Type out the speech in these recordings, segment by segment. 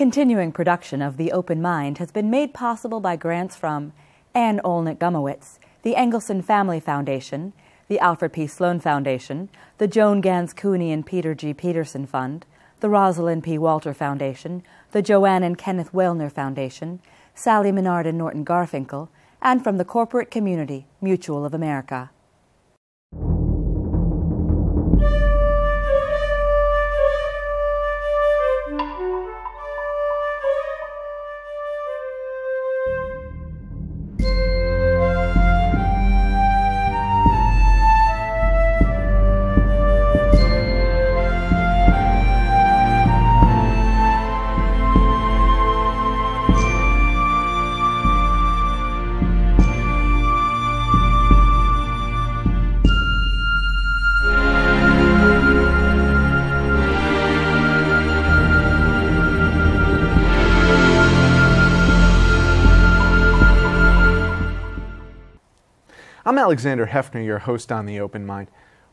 Continuing production of The Open Mind has been made possible by grants from Anne Olnick Gumowitz, the Engelson Family Foundation, the Alfred P. Sloan Foundation, the Joan Gans Cooney and Peter G. Peterson Fund, the Rosalind P. Walter Foundation, the Joanne and Kenneth Wellner Foundation, Sally Menard and Norton Garfinkel, and from the corporate community, Mutual of America. I'm Alexander Hefner, your host on The Open Mind.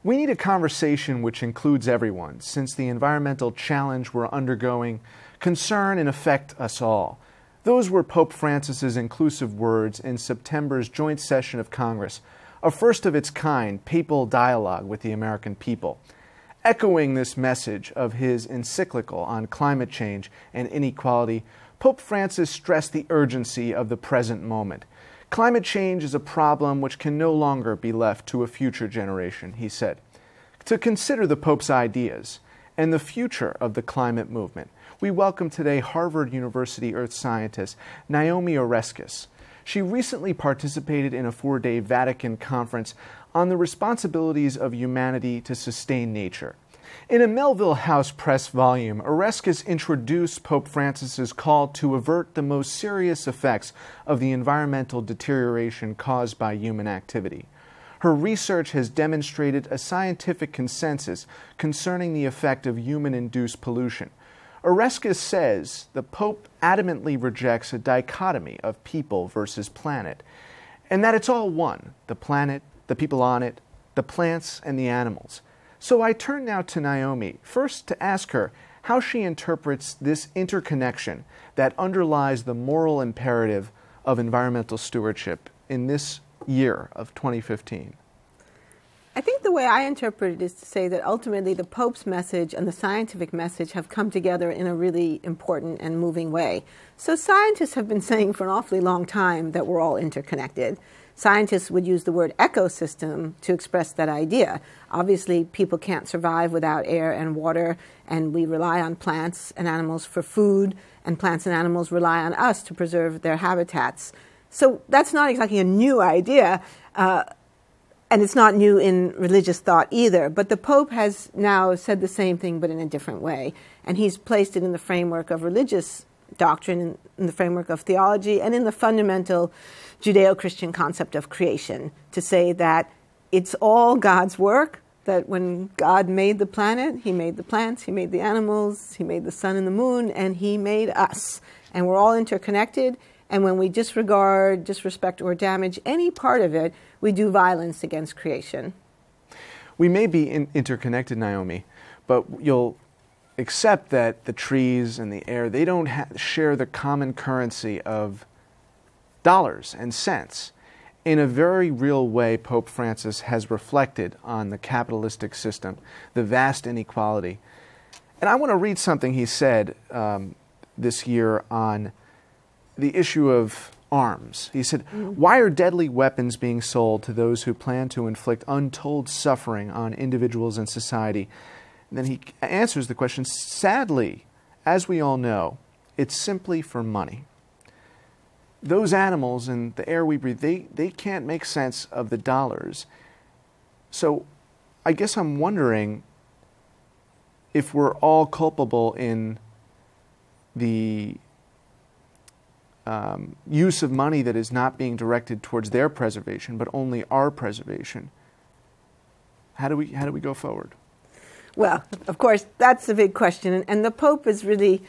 We need a conversation which includes everyone, since the environmental challenge we're undergoing concern and affect us all. Those were Pope Francis's inclusive words in September's joint session of Congress, a first of its kind papal dialogue with the American people. Echoing this message of his encyclical on climate change and inequality, Pope Francis stressed the urgency of the present moment. Climate change is a problem which can no longer be left to a future generation, he said. To consider the Pope's ideas and the future of the climate movement, we welcome today Harvard University earth scientist Naomi Oreskes. She recently participated in a 4-day Vatican conference on the responsibilities of humanity to sustain nature. In a Melville House Press volume, Oreskes introduced Pope Francis's call to avert the most serious effects of the environmental deterioration caused by human activity. Her research has demonstrated a scientific consensus concerning the effect of human-induced pollution. Oreskes says the Pope adamantly rejects a dichotomy of people versus planet, and that it's all one, the planet, the people on it, the plants, and the animals. So I turn now to Naomi, first to ask her how she interprets this interconnection that underlies the moral imperative of environmental stewardship in this year of 2015. I think the way I interpret it is to say that ultimately the Pope's message and the scientific message have come together in a really important and moving way. So scientists have been saying for an awfully long time that we're all interconnected. Scientists would use the word ecosystem to express that idea. Obviously, people can't survive without air and water, and we rely on plants and animals for food, and plants and animals rely on us to preserve their habitats. So that's not exactly a new idea, and it's not new in religious thought either. But the Pope has now said the same thing, but in a different way, and he's placed it in the framework of religious doctrine, in the framework of theology, and in the fundamental Judeo-Christian concept of creation, to say that it's all God's work, that when God made the planet, he made the plants, he made the animals, he made the sun and the moon, and he made us. And we're all interconnected, and when we disregard, disrespect, or damage any part of it, we do violence against creation. We may be interconnected, Naomi, but you'll accept that the trees and the air, they don't share the common currency of dollars and cents. In a very real way, Pope Francis has reflected on the capitalistic system, the vast inequality. And I want to read something he said this year on the issue of arms. He said, "Why are deadly weapons being sold to those who plan to inflict untold suffering on individuals and society?" And then he answers the question, sadly, as we all know, it's simply for money. Those animals and the air we breathe, they can't make sense of the dollars. So I guess I'm wondering if we're all culpable in the use of money that is not being directed towards their preservation, but only our preservation. How do we go forward? Well, of course, that's the big question, and the Pope is really,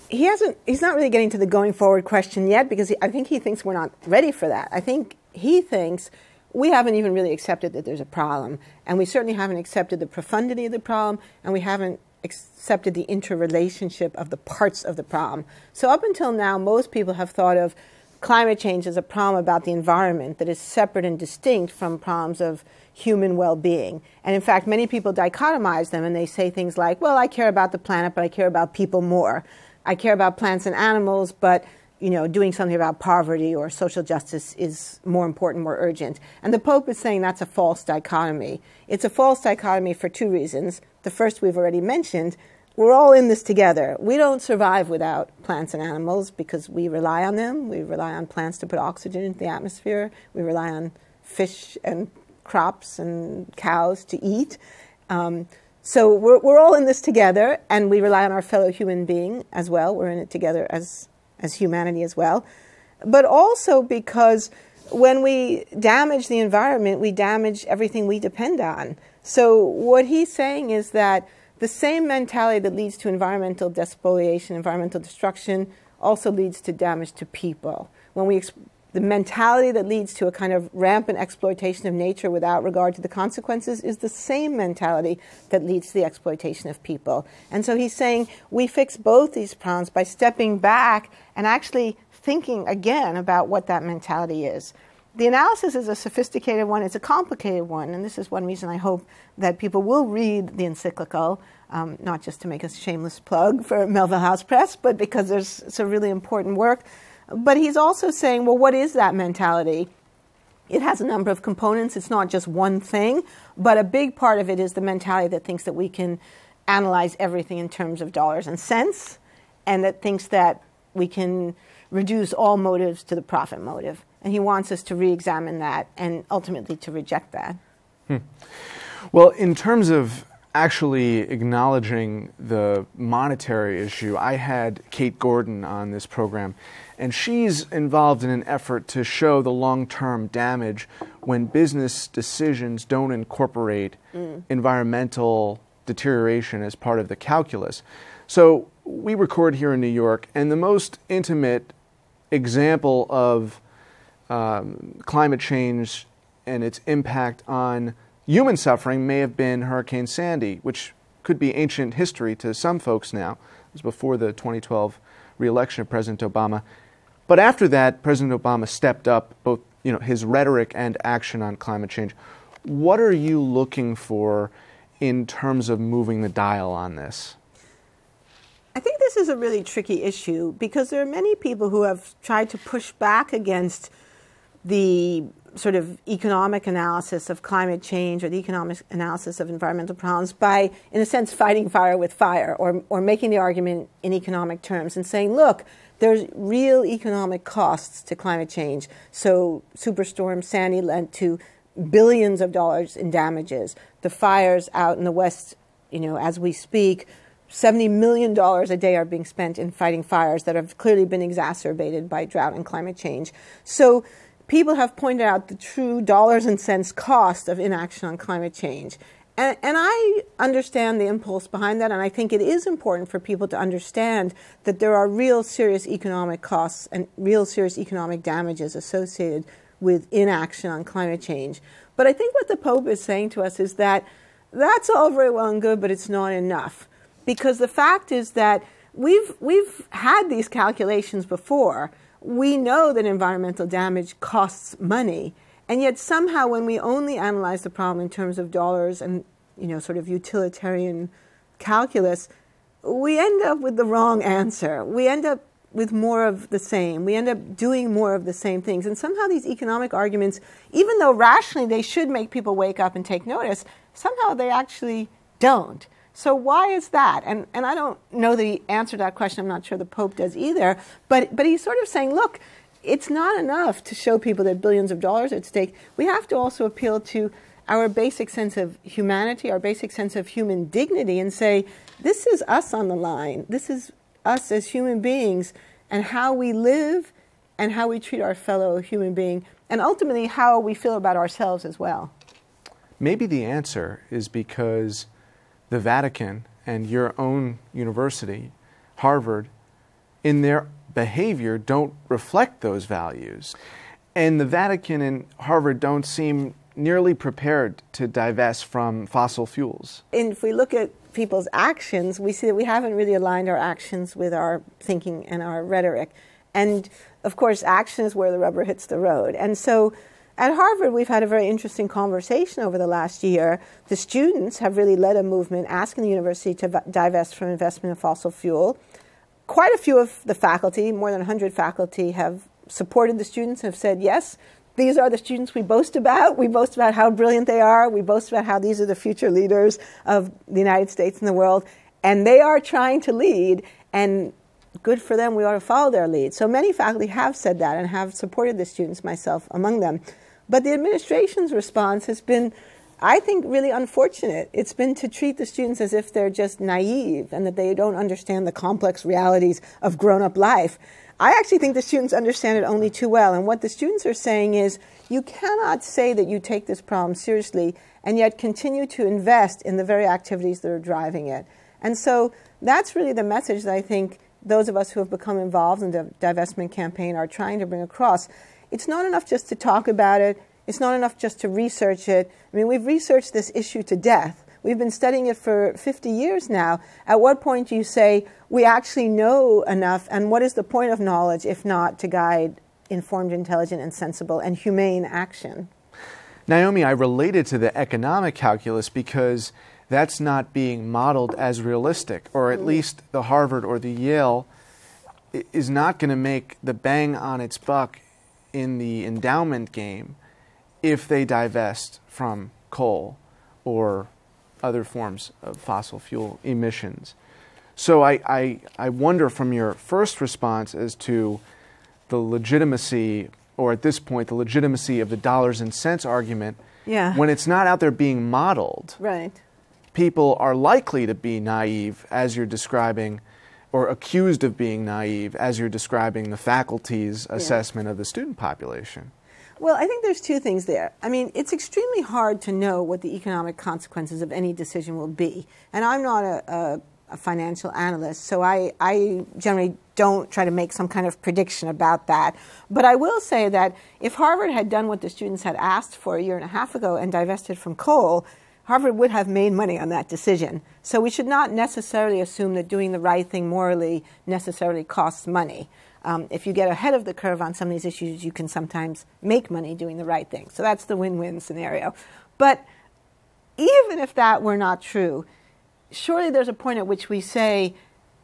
he's not really getting to the going forward question yet, because I think he thinks we're not ready for that. I think he thinks we haven't even really accepted that there's a problem, and we certainly haven't accepted the profundity of the problem, and we haven't accepted the interrelationship of the parts of the problem. So up until now, most people have thought of climate change as a problem about the environment that is separate and distinct from problems of human well-being. And in fact, many people dichotomize them, and they say things like, well, I care about the planet, but I care about people more. I care about plants and animals, but doing something about poverty or social justice is more important, more urgent. And the Pope is saying that's a false dichotomy. It's a false dichotomy for two reasons. The first we've already mentioned. We're all in this together. We don't survive without plants and animals because we rely on them. We rely on plants to put oxygen into the atmosphere. We rely on fish and crops and cows to eat. So we're all in this together, and we rely on our fellow human being as well. We're in it together as humanity as well. But also because when we damage the environment, we damage everything we depend on. So what he's saying is that the same mentality that leads to environmental despoliation, environmental destruction, also leads to damage to people. The mentality that leads to a kind of rampant exploitation of nature without regard to the consequences is the same mentality that leads to the exploitation of people. And so he's saying we fix both these problems by stepping back and actually thinking again about what that mentality is. The analysis is a sophisticated one. It's a complicated one. And this is one reason I hope that people will read the encyclical, not just to make a shameless plug for Melville House Press, but because it's a really important work. But he's also saying, well, what is that mentality? It has a number of components. It's not just one thing, but a big part of it is the mentality that thinks that we can analyze everything in terms of dollars and cents, and that thinks that we can reduce all motives to the profit motive. And he wants us to re-examine that and ultimately to reject that. Well, in terms of actually acknowledging the monetary issue, I had Kate Gordon on this program, and she's involved in an effort to show the long-term damage when business decisions don't incorporate environmental deterioration as part of the calculus. So we record here in New York, and the most intimate example of climate change and its impact on human suffering may have been Hurricane Sandy, which could be ancient history to some folks now. It was before the 2012 re-election of President Obama. But after that, President Obama stepped up both his rhetoric and action on climate change. What are you looking for in terms of moving the dial on this? I think this is a really tricky issue because there are many people who have tried to push back against the sort of economic analysis of climate change or the economic analysis of environmental problems by, in a sense, fighting fire with fire or making the argument in economic terms and saying, look, there's real economic costs to climate change. So Superstorm Sandy led to billions of dollars in damages. The fires out in the West, as we speak, $70 million a day are being spent in fighting fires that have clearly been exacerbated by drought and climate change. So people have pointed out the true dollars and cents cost of inaction on climate change. And I understand the impulse behind that, and I think it is important for people to understand that there are real serious economic costs and real serious economic damages associated with inaction on climate change. But I think what the Pope is saying to us is that that's all very well and good, but it's not enough. Because the fact is that we've had these calculations before. We know that environmental damage costs money, and yet somehow when we only analyze the problem in terms of dollars and sort of utilitarian calculus, we end up with the wrong answer. We end up with more of the same. We end up doing more of the same things. And somehow these economic arguments, even though rationally they should make people wake up and take notice, somehow they actually don't. So why is that? And I don't know the answer to that question. I'm not sure the Pope does either. But he's sort of saying, look, it's not enough to show people that billions of dollars are at stake. We have to also appeal to our basic sense of humanity, our basic sense of human dignity, and say, this is us on the line. This is us as human beings and how we live and how we treat our fellow human being, and ultimately how we feel about ourselves as well. Maybe the answer is because the Vatican and your own university, Harvard, in their behavior don't reflect those values. And the Vatican and Harvard don't seem nearly prepared to divest from fossil fuels. And if we look at people's actions, we see that we haven't really aligned our actions with our thinking and our rhetoric. And, of course, action is where the rubber hits the road. And so at Harvard, we've had a very interesting conversation over the last year. The students have really led a movement asking the university to divest from investment in fossil fuel. Quite a few of the faculty, more than 100 faculty, have supported the students, have said, yes, these are the students we boast about. We boast about how brilliant they are. We boast about how these are the future leaders of the United States and the world. And they are trying to lead, and good for them. We ought to follow their lead. So many faculty have said that and have supported the students, myself among them. But the administration's response has been, I think, really unfortunate. It's been to treat the students as if they're just naive and that they don't understand the complex realities of grown-up life. I actually think the students understand it only too well. And what the students are saying is, you cannot say that you take this problem seriously and yet continue to invest in the very activities that are driving it. And so that's really the message that I think those of us who have become involved in the divestment campaign are trying to bring across. It's not enough just to talk about it. It's not enough just to research it. I mean, we've researched this issue to death. We've been studying it for 50 years now. At what point do you say, we actually know enough, and what is the point of knowledge if not to guide informed, intelligent, and sensible and humane action? Naomi, I related to the economic calculus because that's not being modeled as realistic, or at least the Harvard or the Yale is not going to make the bang on its buck in the endowment game if they divest from coal or other forms of fossil fuel emissions. So I wonder from your first response as to the legitimacy, or at this point, the legitimacy of the dollars and cents argument, when it's not out there being modeled. Right. People are likely to be naive, as you're describing, or accused of being naive, as you're describing the faculty's assessment of the student population. Well, I think there's two things there. I mean, it's extremely hard to know what the economic consequences of any decision will be. And I'm not a financial analyst, so I generally don't try to make some kind of prediction about that. But I will say that if Harvard had done what the students had asked for a year and a half ago and divested from coal, Harvard would have made money on that decision. So we should not necessarily assume that doing the right thing morally necessarily costs money. If you get ahead of the curve on some of these issues, you can sometimes make money doing the right thing. So that's the win-win scenario. But even if that were not true, surely there's a point at which we say,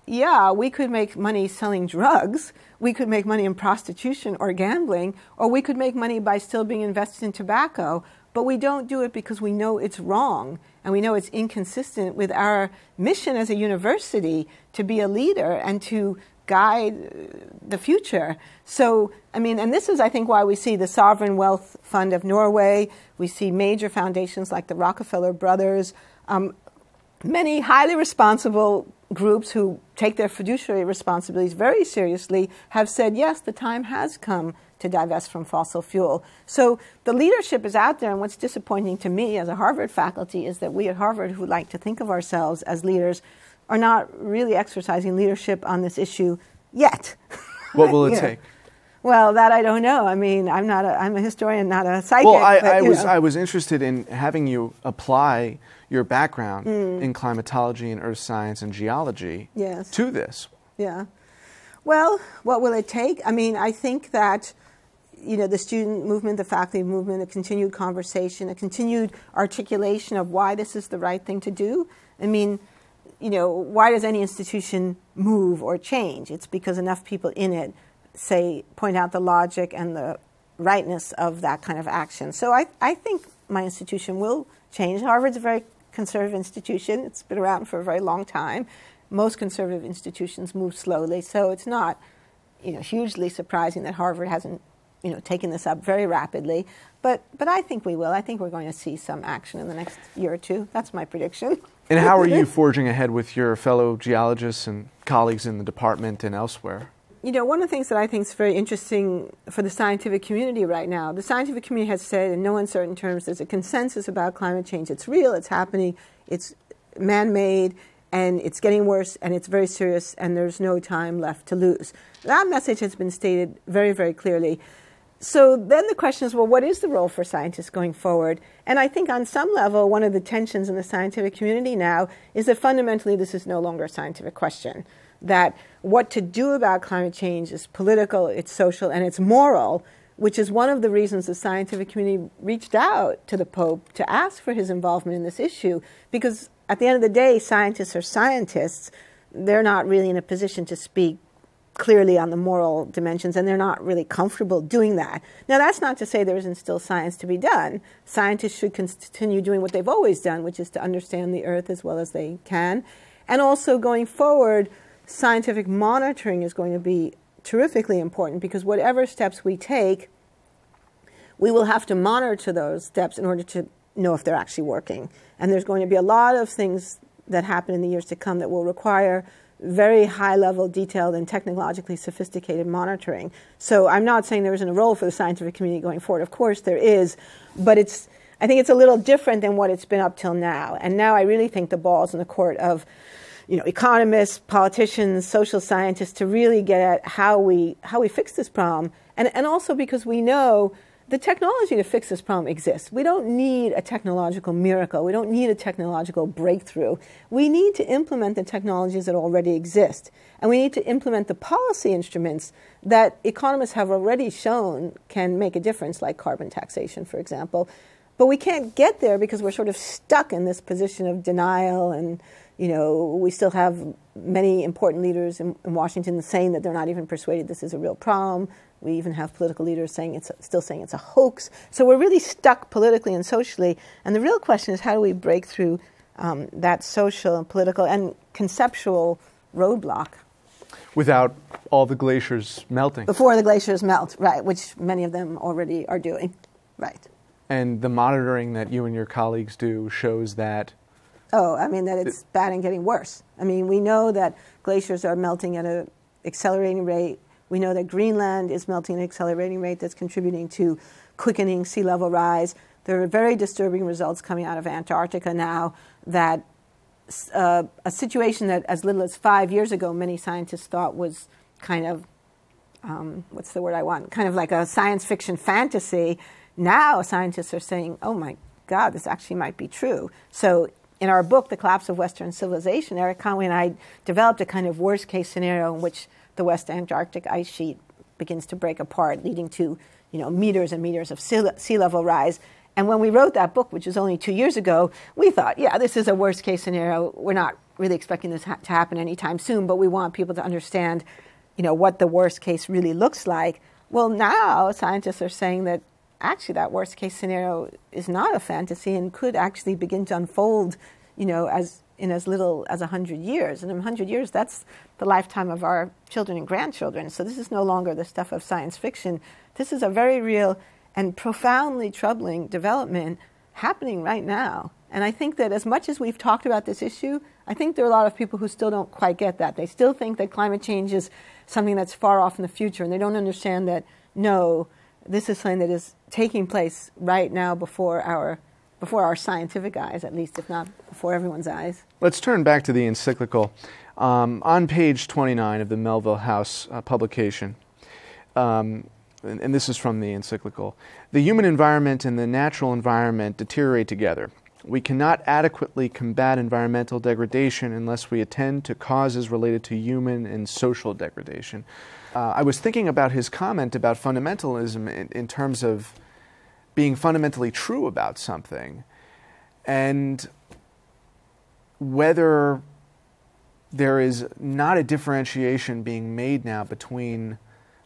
yeah, we could make money selling drugs, we could make money in prostitution or gambling, or we could make money by still being invested in tobacco, but we don't do it because we know it's wrong and we know it's inconsistent with our mission as a university to be a leader and to guide the future. So, I mean, and this is, I think, why we see the Sovereign Wealth Fund of Norway, we see major foundations like the Rockefeller Brothers, many highly responsible groups who take their fiduciary responsibilities very seriously have said, yes, the time has come to divest from fossil fuel. So the leadership is out there, and what's disappointing to me as a Harvard faculty is that we at Harvard, who like to think of ourselves as leaders, are not really exercising leadership on this issue yet. What will it take? Well, that I don't know. I mean, I'm a historian, not a psychic. Well, I was interested in having you apply your background in climatology and earth science and geology to this. Yeah. Well, what will it take? I mean, I think that, you know, the student movement, the faculty movement, a continued conversation, a continued articulation of why this is the right thing to do. I mean, you know, why does any institution move or change? It's because enough people in it point out the logic and the rightness of that kind of action. So I think my institution will change. Harvard's a very conservative institution. It's been around for a very long time. Most conservative institutions move slowly, so it's not, you know, hugely surprising that Harvard hasn't, you know, taken this up very rapidly. But I think we will. I think we're going to see some action in the next year or two. That's my prediction. And how are you forging ahead with your fellow geologists and colleagues in the department and elsewhere? You know, one of the things that I think is very interesting for the scientific community right now, the scientific community has said in no uncertain terms there's a consensus about climate change. It's real, it's happening, it's man-made, and it's getting worse, and it's very serious, and there's no time left to lose. That message has been stated very, very clearly. So then the question is, well, what is the role for scientists going forward? And I think on some level, one of the tensions in the scientific community now is that fundamentally this is no longer a scientific question. That what to do about climate change is political, it's social, and it's moral, which is one of the reasons the scientific community reached out to the Pope to ask for his involvement in this issue. Because at the end of the day, scientists are scientists. They're not really in a position to speak clearly on the moral dimensions, and they're not really comfortable doing that. Now, that's not to say there isn't still science to be done. Scientists should continue doing what they've always done, which is to understand the Earth as well as they can. And also going forward, scientific monitoring is going to be terrifically important, because whatever steps we take, we will have to monitor those steps in order to know if they're actually working. And there's going to be a lot of things that happen in the years to come that will require very high-level, detailed, and technologically sophisticated monitoring. So I'm not saying there isn't a role for the scientific community going forward. Of course there is, but I think it's a little different than what it's been up till now. And now I really think the ball's in the court of economists, politicians, social scientists to really get at how we fix this problem. And also because we know the technology to fix this problem exists. We don't need a technological miracle. We don't need a technological breakthrough. We need to implement the technologies that already exist. And we need to implement the policy instruments that economists have already shown can make a difference, like carbon taxation, for example. But we can't get there because we're sort of stuck in this position of denial, and we still have many important leaders in Washington saying that they're not even persuaded this is a real problem. We even have political leaders still saying it's a hoax. So we're really stuck politically and socially. And the real question is, how do we break through that social and political and conceptual roadblock? Without all the glaciers melting. Before the glaciers melt, right, which many of them already are doing, right. And the monitoring that you and your colleagues do shows that... that it's bad and getting worse. We know that glaciers are melting at an accelerating rate. We know that Greenland is melting at an accelerating rate that's contributing to quickening sea level rise. There are very disturbing results coming out of Antarctica now, that a situation that as little as 5 years ago many scientists thought was kind of, what's the word I want, kind of like a science fiction fantasy. Now scientists are saying, oh my God, this actually might be true. So in our book, The Collapse of Western Civilization, Eric Conway and I developed a kind of worst case scenario in which the West Antarctic ice sheet begins to break apart, leading to meters and meters of sea level rise. And when we wrote that book, which was only 2 years ago, we thought, yeah, this is a worst case scenario. We're not really expecting this to happen anytime soon, but we want people to understand what the worst case really looks like. Well, now scientists are saying that actually that worst case scenario is not a fantasy and could actually begin to unfold as little as 100 years. And in 100 years, that's the lifetime of our children and grandchildren. So this is no longer the stuff of science fiction. This is a very real and profoundly troubling development happening right now. And I think that as much as we've talked about this issue, I think there are a lot of people who still don't quite get that. They still think that climate change is something that's far off in the future, and they don't understand that, no, this is something that is taking place right now before our scientific eyes, at least, if not before everyone's eyes. Let's turn back to the encyclical. On page 29 of the Melville House publication, and this is from the encyclical, the human environment and the natural environment deteriorate together. We cannot adequately combat environmental degradation unless we attend to causes related to human and social degradation. I was thinking about his comment about fundamentalism in terms of being fundamentally true about something, and whether there is not a differentiation being made now between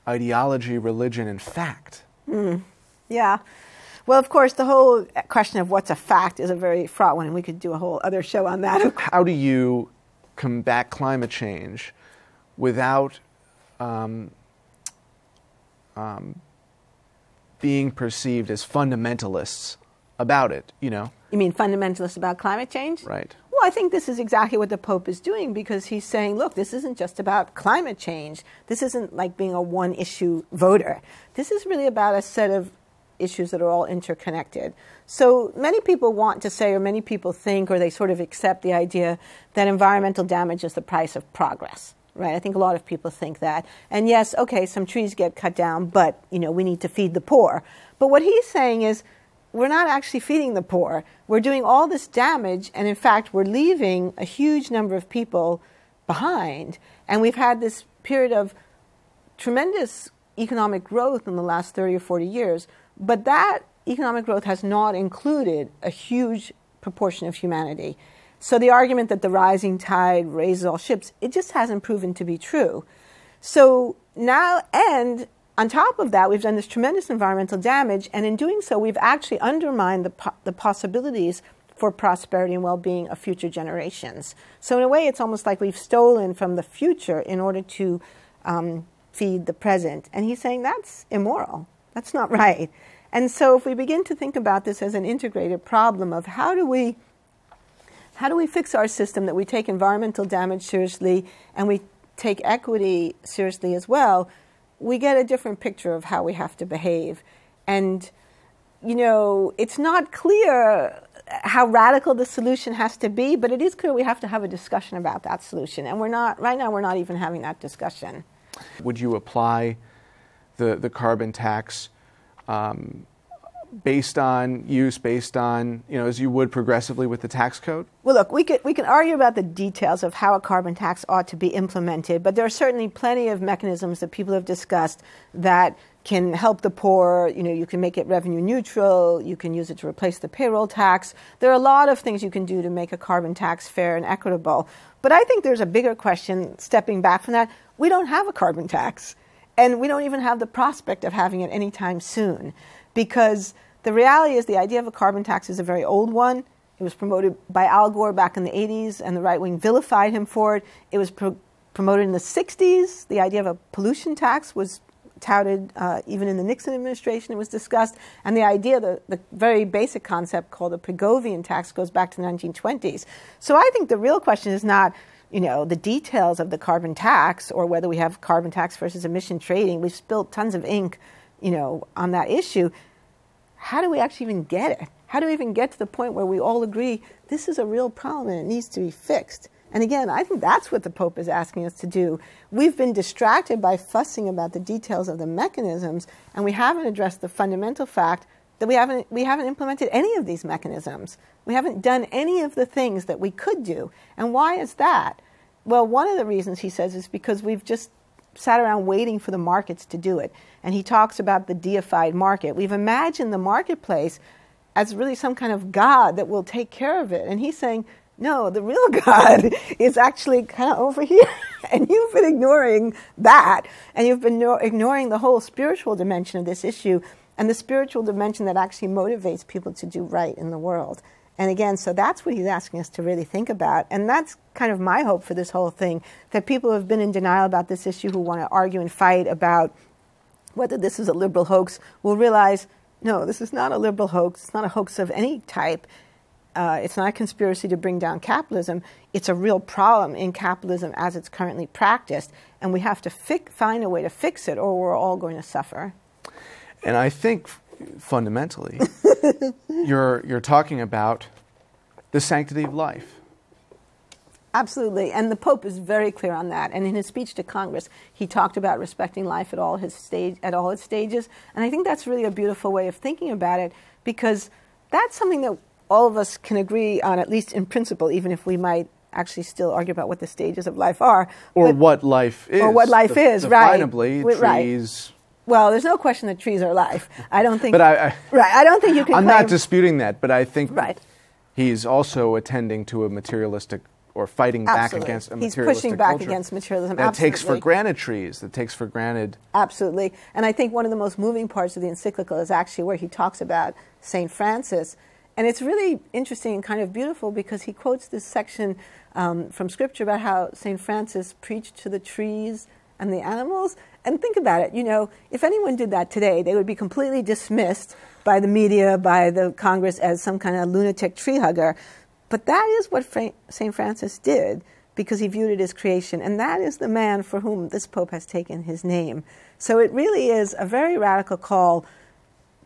ideology, religion, and fact. Yeah. Well, of course, the whole question of what's a fact is a very fraught one, and we could do a whole other show on that. How do you combat climate change without being perceived as fundamentalists about it, You mean fundamentalists about climate change? Right. Well, I think this is exactly what the Pope is doing, because he's saying, look, this isn't just about climate change. This isn't like being a one-issue voter. This is really about a set of issues that are all interconnected. So many people want to say, or many people think, or they sort of accept the idea that environmental damage is the price of progress. right? I think a lot of people think that. And yes, okay, some trees get cut down, but, we need to feed the poor. But what he's saying is, we're not actually feeding the poor. We're doing all this damage, and in fact, we're leaving a huge number of people behind. And we've had this period of tremendous economic growth in the last 30 or 40 years, but that economic growth has not included a huge proportion of humanity. So the argument that the rising tide raises all ships, it just hasn't proven to be true. So now, and on top of that, we've done this tremendous environmental damage, and in doing so, we've actually undermined the possibilities for prosperity and well-being of future generations. So in a way, it's almost like we've stolen from the future in order to feed the present. And he's saying that's immoral. That's not right. And so if we begin to think about this as an integrated problem of how do we fix our system, that we take environmental damage seriously and we take equity seriously as well, we get a different picture of how we have to behave. And, it's not clear how radical the solution has to be, but it is clear we have to have a discussion about that solution. And right now we're not even having that discussion. Would you apply the carbon tax based on use, based on, as you would progressively with the tax code? Well, look, we can argue about the details of how a carbon tax ought to be implemented, but there are certainly plenty of mechanisms that people have discussed that can help the poor. You can make it revenue neutral. You can use it to replace the payroll tax. There are a lot of things you can do to make a carbon tax fair and equitable. But I think there's a bigger question, stepping back from that. We don't have a carbon tax, and we don't even have the prospect of having it anytime soon, because the reality is the idea of a carbon tax is a very old one. It was promoted by Al Gore back in the 80s, and the right wing vilified him for it. It was promoted in the 60s. The idea of a pollution tax was touted even in the Nixon administration. It was discussed. And the idea, the very basic concept called the Pigovian tax goes back to the 1920s. So I think the real question is not, the details of the carbon tax or whether we have carbon tax versus emission trading. We've spilled tons of ink, on that issue. How do we actually even get it? How do we even get to the point where we all agree this is a real problem and it needs to be fixed? And again, I think that's what the Pope is asking us to do. We've been distracted by fussing about the details of the mechanisms, and we haven't addressed the fundamental fact that we haven't implemented any of these mechanisms. We haven't done any of the things that we could do. And why is that? Well, one of the reasons, he says, is because we've just sat around waiting for the markets to do it. And he talks about the deified market. We've imagined the marketplace as really some kind of God that will take care of it. And he's saying, no, the real God is actually kind of over here. And you've been ignoring that. And you've been ignoring the whole spiritual dimension of this issue and the spiritual dimension that actually motivates people to do right in the world. And again, so that's what he's asking us to really think about. And that's kind of my hope for this whole thing, that people who have been in denial about this issue, who want to argue and fight about whether this is a liberal hoax, will realize, no, this is not a liberal hoax. It's not a hoax of any type. It's not a conspiracy to bring down capitalism. It's a real problem in capitalism as it's currently practiced. And we have to find a way to fix it, or we're all going to suffer. And I think fundamentally, you're talking about the sanctity of life. Absolutely. And the Pope is very clear on that. And in his speech to Congress, he talked about respecting life at all its stages. And I think that's really a beautiful way of thinking about it, because that's something that all of us can agree on, at least in principle, even if we might actually still argue about what the stages of life are. Or what life is. Or what life is, right. Definably, trees. Right. Well, there's no question that trees are life. I don't think. But I don't think you can. I'm not disputing that, but I think right. He's also attending to a materialistic, or fighting back against a materialistic culture. He's pushing back against materialism. That takes for granted trees. That takes for granted. Absolutely. And I think one of the most moving parts of the encyclical is actually where he talks about St. Francis. And it's really interesting and kind of beautiful, because he quotes this section from Scripture about how St. Francis preached to the trees and the animals. And think about it, if anyone did that today, they would be completely dismissed by the media, by the Congress, as some kind of lunatic tree hugger. But that is what St. Francis did, because he viewed it as creation. And that is the man for whom this Pope has taken his name. So it really is a very radical call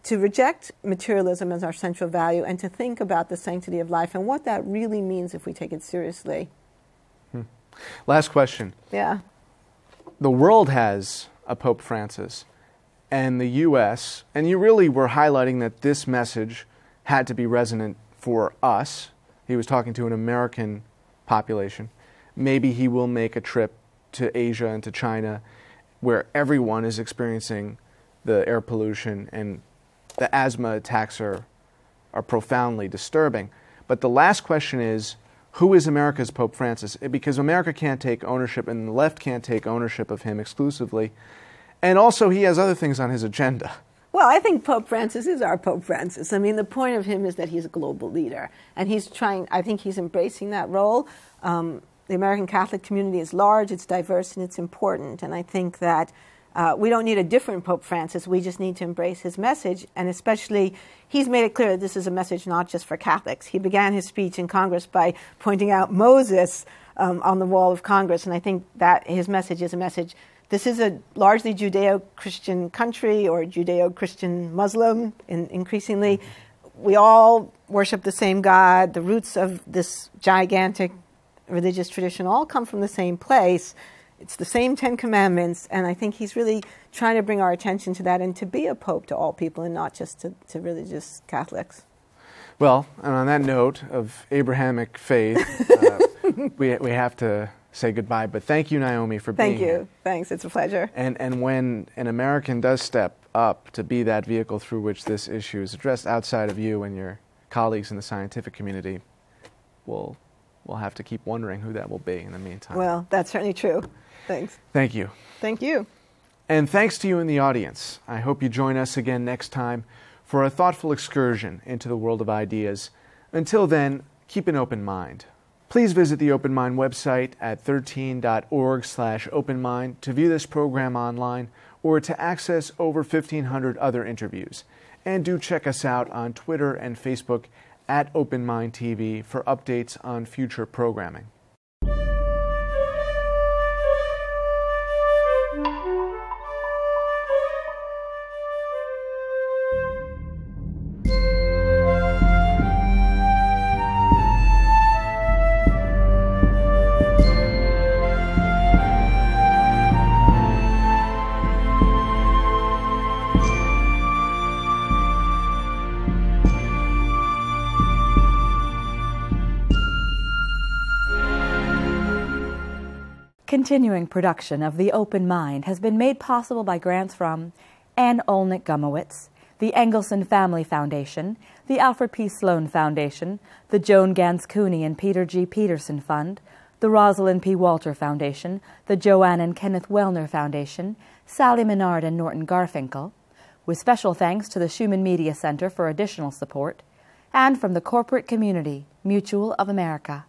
to reject materialism as our central value and to think about the sanctity of life and what that really means if we take it seriously. Last question. Yeah. the world has a Pope Francis, and the U.S., and you really were highlighting that this message had to be resonant for us. He was talking to an American population. Maybe he will make a trip to Asia and to China, where everyone is experiencing the air pollution, and the asthma attacks are profoundly disturbing. But the last question is, who is America's Pope Francis? Because America can't take ownership, and the left can't take ownership of him exclusively. And also, he has other things on his agenda. Well, I think Pope Francis is our Pope Francis. I mean, the point of him is that he's a global leader, and I think he's embracing that role. The American Catholic community is large, it's diverse, and it's important. And I think that we don't need a different Pope Francis. We just need to embrace his message. And especially, he's made it clear that this is a message not just for Catholics. He began his speech in Congress by pointing out Moses on the wall of Congress. And I think that his message is a message. This is a largely Judeo-Christian country, or Judeo-Christian Muslim, increasingly. We all worship the same God. The roots of this gigantic religious tradition all come from the same place. It's the same Ten Commandments, and I think he's really trying to bring our attention to that and to be a pope to all people and not just to religious Catholics. Well, and on that note of Abrahamic faith, we have to say goodbye. But thank you, Naomi, for being here. Thank you. Thanks. It's a pleasure. And when an American does step up to be that vehicle through which this issue is addressed outside of you and your colleagues in the scientific community, we'll have to keep wondering who that will be in the meantime. Well, that's certainly true. Thanks. Thank you. Thank you. And thanks to you in the audience. I hope you join us again next time for a thoughtful excursion into the world of ideas. Until then, keep an open mind. Please visit the Open Mind website at 13.org/openmind to view this program online or to access over 1,500 other interviews. And do check us out on Twitter and Facebook at Open Mind TV for updates on future programming. Continuing production of The Open Mind has been made possible by grants from Anne Olnick Gumowitz, the Engelson Family Foundation, the Alfred P. Sloan Foundation, the Joan Gans Cooney and Peter G. Peterson Fund, the Rosalind P. Walter Foundation, the Joanne and Kenneth Wellner Foundation, Sally Menard and Norton Garfinkel, with special thanks to the Schumann Media Center for additional support, and from the corporate community, Mutual of America.